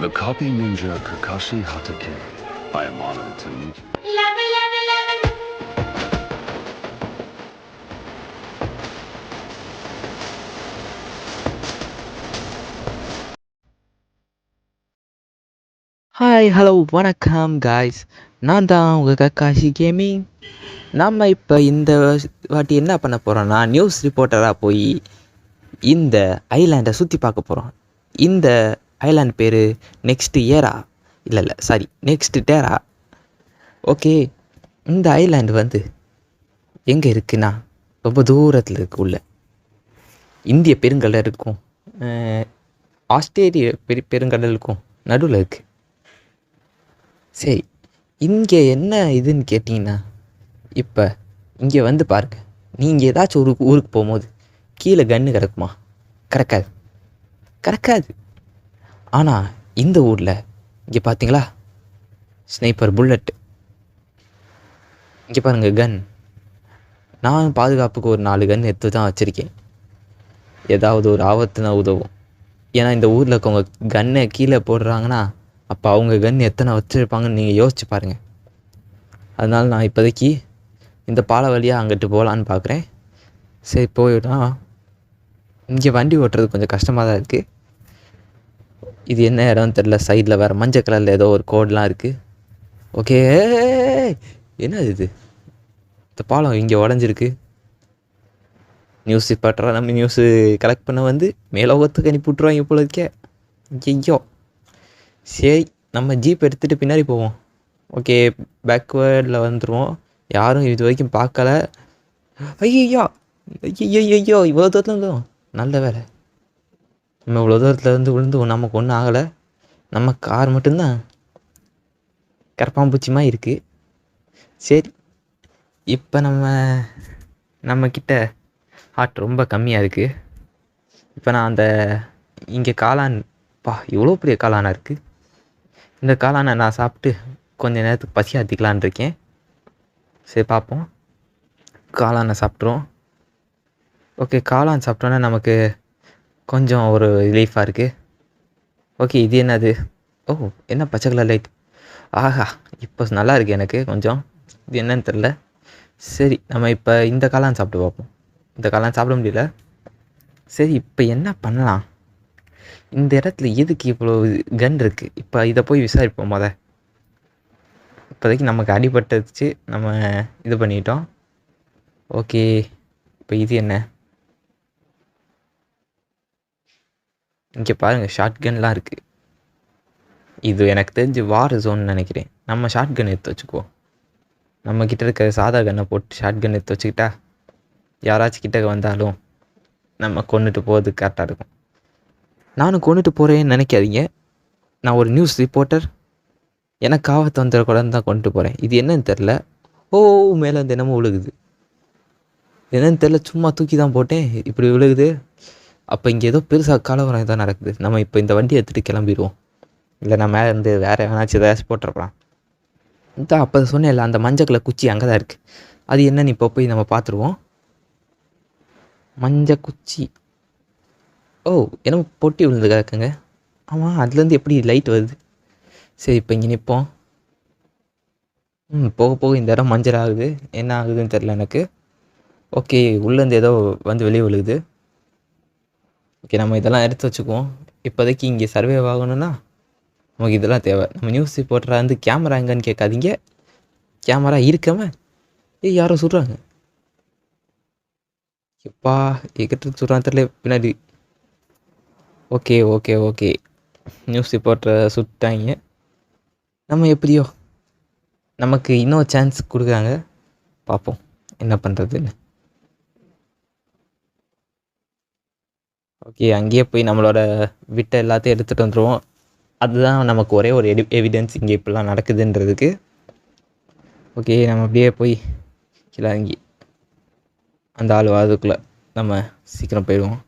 The copy ninja Kakashi Hatake. I am honored to meet you. Hi hello வணக்கம் guys, நான் தான் உங்கள் Kakashi gaming. நம்ம இப்போ இந்த வாட்டி என்ன பண்ண போகிறோன்னா, நியூஸ் ரிப்போர்ட்டராக போய் இந்த ஐலாண்டை சுற்றி பார்க்க போகிறோம். இந்த ஐலாண்ட் பேர் நெக்ஸ்ட் இயரா இல்லை சாரி நெக்ஸ்ட் டேரா. ஓகே, இந்த ஐலாண்டு வந்து எங்கே இருக்குன்னா ரொம்ப தூரத்தில் இருக்கு. உள்ள இந்திய பெருங்கடலுக்கும் ஆஸ்திரேலிய பெருங்கடலுக்கும் நடுவில் இருக்குது. சரி, இங்கே என்ன இதுன்னு கேட்டிங்கன்னா, இப்போ இங்கே வந்து பாருங்கள், நீங்கள் ஏதாச்சும் ஒரு ஊருக்கு போகும்போது கீழே கன்று கிடக்குமா? கிடக்காது. ஆனால் இந்த ஊரில் இங்கே பார்த்தீங்களா, ஸ்னைப்பர் புல்லட். இங்கே பாருங்கள் கன். நான் பாதுகாப்புக்கு ஒரு 4 கன் எடுத்து தான் வச்சுருக்கேன். ஏதாவது ஒரு ஆபத்துனா உதவும். ஏன்னா இந்த ஊரில் இருக்கவங்க கன்னை கீழே போடுறாங்கன்னா, அப்போ அவங்க கன் எத்தனை வச்சுருப்பாங்கன்னு நீங்கள் யோசிச்சு பாருங்கள். அதனால் நான் இப்போதைக்கு இந்த பாலை வழியாக அங்கிட்டு போகலான்னு பார்க்குறேன். சரி போயிட்டா. இங்கே வண்டி ஓட்டுறது கொஞ்சம் கஷ்டமாக தான் இருக்குது. இது என்ன இடம்னு தெரில. சைடில் வேறு மஞ்சள் கலரில் ஏதோ ஒரு கோடெலாம் இருக்குது. ஓகே, என்ன இது? இந்த பாலம் இங்கே உடஞ்சிருக்கு. நியூஸ் பட்டுறா நம்ம நியூஸு கலெக்ட் பண்ண வந்து மேலோகத்துக்கு அனுப்பி விட்ருவாங்க போல இருக்கே. ஐயோ, சரி நம்ம ஜீப் எடுத்துகிட்டு பின்னாடி போவோம். ஓகே, பேக்வேர்டில் வந்துடுவோம். யாரும் இது வரைக்கும் பார்க்கல. ஐயோ ஐயோ, இவ்வளோ தூரத்தில் இருந்தோம். நல்ல வேலை, நம்ம இவ்வளோ தூரத்தில் இருந்து விழுந்து நமக்கு ஒன்றும் ஆகலை. நம்ம கார் மட்டும்தான் கரப்பாம்பூச்சிமாக இருக்குது. சரி, இப்போ நம்மக்கிட்ட ஹார்ட் ரொம்ப கம்மியாக இருக்குது. இப்போ நான் அந்த இங்கே காளான் இவ்வளோ பெரிய காளானாக இருக்குது. இந்த காளானை நான் சாப்பிட்டு கொஞ்சம் நேரத்துக்கு பசி ஆற்றிக்கலான் இருக்கேன். சரி பார்ப்போம். காளானை சாப்பிட்ருவோம். ஓகே, காளான் சாப்பிட்டோன்னா நமக்கு கொஞ்சம் ஒரு ரிலீஃபாக இருக்குது. ஓகே, இது என்னது? ஓ, என்ன பச்சை கலர் லைட். ஆஹா, இப்போ நல்லா இருக்குது எனக்கு கொஞ்சம். இது என்னன்னு தெரில. சரி, நம்ம இப்போ இந்த காளான் சாப்பிட்டு பார்ப்போம். இந்த காளான் சாப்பிட முடியல. சரி, இப்போ என்ன பண்ணலாம்? இந்த இடத்துல எதுக்கு இவ்வளோ கன் இருக்குது? இப்போ இதை போய் விசாரிப்போம். இப்போதைக்கு நமக்கு அடிபட்டுச்சு, நம்ம இது பண்ணிட்டோம். ஓகே, இப்போ இது என்ன? இங்கே பாருங்கள், ஷார்ட் கன்லாம் இருக்குது. இது எனக்கு தெரிஞ்சு வார் ஜோன்னு நினைக்கிறேன். நம்ம ஷார்ட் கன் எடுத்து வச்சுக்குவோம். நம்மக்கிட்ட இருக்க சாதா கன்னை போட்டு ஷார்ட் கன் எடுத்து வச்சுக்கிட்டா யாராச்சும் கிட்டக்க வந்தாலும் நம்ம கொண்டுட்டு போகிறது கரெக்டாக இருக்கும். நானும் கொண்டுட்டு போகிறேன்னு நினைக்காதீங்க. நான் ஒரு நியூஸ் ரிப்போர்ட்டர். எனக்கு ஆபத்து வந்துடக்கூடாதுன்னு தான் கொண்டுட்டு போகிறேன். இது என்னன்னு தெரில. ஓ, மேலே வந்து என்னமோ விழுகுது. என்னன்னு தெரில, சும்மா தூக்கி தான் போட்டேன், இப்படி விழுகுது. அப்போ இங்கே ஏதோ பெருசாக கலவரம் தான் நடக்குது. நம்ம இப்போ இந்த வண்டியை எடுத்துகிட்டு கிளம்பிடுவோம். இல்லை, நான் மேலே இருந்து வேறு ஏதாச்சும் ஏதாச்சும் போட்டுருப்பேன். இந்த அப்போ சொன்னேன்ல, அந்த மஞ்சள் கலர் குச்சி அங்கே தான் இருக்குது. அது என்னன்னு இப்போ போய் நம்ம பார்த்துருவோம். மஞ்சள் குச்சி. ஓ, என்னமோ பொட்டி விழுந்து கிடக்குங்க. ஆமாம், அதுலேருந்து எப்படி லைட் வருது? சரி, இப்போ இங்கே நிற்போம். போக போக இந்த இடம் மஞ்சள் ஆகுது. என்ன ஆகுதுன்னு தெரில எனக்கு. ஓகே, உள்ளேருந்து ஏதோ வந்து வெளியே விழுகுது. ஓகே, நம்ம இதெல்லாம் எடுத்து வச்சுக்குவோம். இப்போதைக்கு இங்கே சர்வே ஆகணும்னா நமக்கு இதெல்லாம் தேவை. நம்ம நியூஸ் ரிப்போர்ட்டராக வந்து கேமரா எங்கன்னு கேட்காதீங்க. கேமரா இருக்காம யாரோ சொல்கிறாங்க. எப்பா, எங்கிட்ட சொல்கிறான்னு தெரியல பின்னாடி. ஓகே ஓகே ஓகே, நியூஸ் ரிப்போர்ட்டரை சுட்டாங்க. நம்ம எப்படியோ நமக்கு இன்னொரு சான்ஸ் கொடுக்குறாங்க. பார்ப்போம் என்ன பண்ணுறதுன்னு. ஓகே, அங்கேயே போய் நம்மளோட விட்ட எல்லாத்தையும் எடுத்துகிட்டு வந்துடுவோம். அதுதான் நமக்கு ஒரே ஒரு எவிடன்ஸ் இங்கே இப்படிலாம் நடக்குதுன்றதுக்கு. ஓகே, நம்ம அப்படியே போய் இறங்கி அந்த ஆள் அதுக்குள்ளே நம்ம சீக்கிரம் போயிடுவோம்.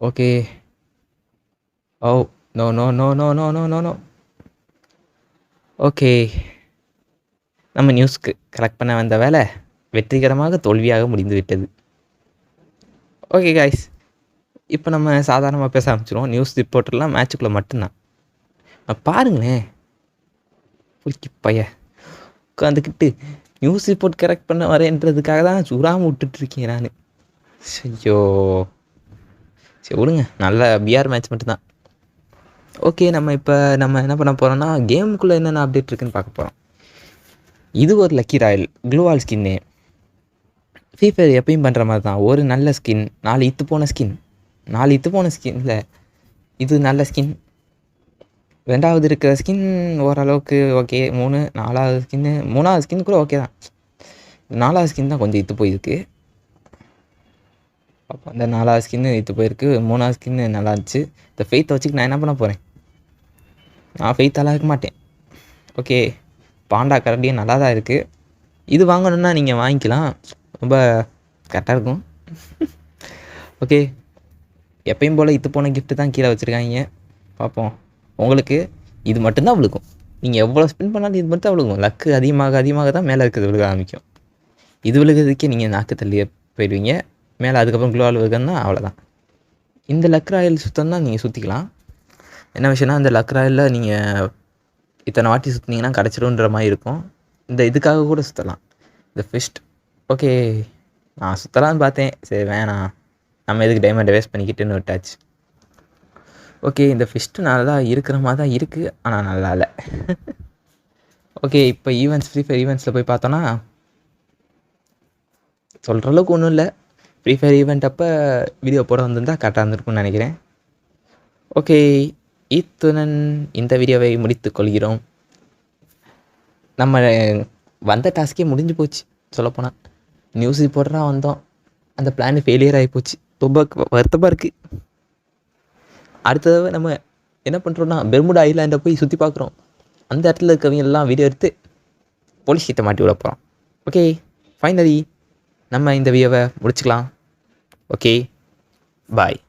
Okay. Oh, no no no no no no no no. Okay, நம்ம நியூஸ்க்கு கலெக்ட் பண்ண வந்த வேலை வெற்றிகரமாக தோல்வியாக முடிந்து விட்டது. ஓகே காய்ஸ், இப்போ நம்ம சாதாரணமாக பேச ஆரம்பிச்சிடுவோம். நியூஸ் ரிப்போர்ட்டர்லாம் மேட்சுக்குள்ளே மட்டும்தான். பாருங்களேன், பொறுக்கி பைய உட்காந்துக்கிட்டு நியூஸ் ரிப்போர்ட் கரெக்ட் பண்ண வரேன்றதுக்காக தான் சுறாமல் விட்டுட்ருக்கேன் நான். ஐயோ, சரி விடுங்க, நல்ல பிஆர் மேட்ச் மட்டும்தான். ஓகே, நம்ம என்ன பண்ண போகிறோம்னா, கேமுக்குள்ளே என்னென்ன அப்டேட் இருக்குதுன்னு பார்க்க போகிறோம். இது ஒரு லக்கி ராயல் க்ளூவால் ஸ்கின்னு. ஃப்ரீ ஃபயர் எப்பயும் பண்ணுற மாதிரி தான், ஒரு நல்ல ஸ்கின், 4 இத்து போன ஸ்கின்னில் இது நல்ல ஸ்கின். 2வது இருக்கிற ஸ்கின் ஓரளவுக்கு ஓகே. 4வது ஸ்கின்னு, 3வது ஸ்கின் கூட ஓகே தான். 4வது ஸ்கின் தான் கொஞ்சம் இத்து போயிருக்கு. அப்போ அந்த 4வது ஸ்கின்னு இத்து போயிருக்கு. 3வது ஸ்கின்னு நல்லா இருந்துச்சு. இந்த ஃபெய்த்தை வச்சுக்கு நான் என்ன பண்ண போகிறேன்? நான் ஃபெய்த்தாலாம் இருக்க மாட்டேன். ஓகே, பாண்டா கரடியும் நல்லா தான் இருக்குது. இது வாங்கணுன்னா நீங்கள் வாங்கிக்கலாம், ரொம்ப கரெக்டாக இருக்கும். ஓகே, எப்பயும் போல் இத்து போன கிஃப்ட்டு தான் கீழே வச்சுருக்காங்க. பார்ப்போம். உங்களுக்கு இது மட்டும்தான் விழுக்கும். நீங்கள் எவ்வளோ ஸ்பெண்ட் பண்ணாலும் இது மட்டும் தான் விழுகும். லக்கு அதிகமாக தான் மேலே இருக்கிறது விழுக ஆரம்பிக்கும். இது விழுகிறதுக்கே நீங்கள் நாக்கு தள்ளியே போயிடுவீங்க. மேலே அதுக்கப்புறம் க்ளோவால் விழுகன்னா அவ்வளோதான். இந்த லக் ராயல் சுத்தம் தான் நீங்கள் சுற்றிக்கலாம். என்ன விஷயம்னா, இந்த லக் ராயலில் நீங்கள் இத்தனை வாட்டி சுற்றினீங்கன்னா கிடச்சிடும்ன்ற மாதிரி இருக்கும். இந்த இதுக்காக கூட சுற்றலாம், இந்த ஃபிஸ்ட். ஓகே, நான் சுற்றலான்னு பார்த்தேன், சரி வேணாம், நம்ம எதுக்கு டைமண்டை வேஸ்ட் பண்ணிக்கிட்டுன்னு விட்டாச்சு. ஓகே, இந்த ஃபிஸ்ட்டு நல்லா இருக்கிற மாதிரி தான் இருக்குது, ஆனால் நல்லா இல்லை. ஓகே, இப்போ ஃப்ரீ ஃபயர் ஈவெண்ட்ஸில் போய் பார்த்தோன்னா சொல்கிற அளவுக்கு ஒன்றும் இல்லை. ஃப்ரீ ஃபயர் ஈவெண்ட் அப்போ வீடியோ போட வந்திருந்தால் கரெக்டாக இருந்திருக்கும்னு நினைக்கிறேன். ஓகே, இத்துடன் இந்த வீடியோவை முடித்து கொள்கிறோம். நம்ம வந்த டாஸ்க்கே முடிஞ்சு போச்சு. சொல்லப்போனால் நியூஸ் ரிப்போர்ட்டராக வந்தோம், அந்த பிளான் ஃபெயிலியர் ஆகி போச்சு. ரொம்ப வருத்தமாக இருக்குது. அடுத்தது நம்ம என்ன பண்ணுறோன்னா, பெர்முடா ஐலாண்டை போய் சுற்றி பார்க்குறோம். அந்த இடத்துல இருக்கவங்க எல்லாம் வீடியோ எடுத்து போலீஸ் கிட்ட மாட்டி விட போகிறோம். ஓகே, ஃபைனலி நம்ம இந்த வீடியோவை முடிச்சுக்கலாம். ஓகே, பாய்.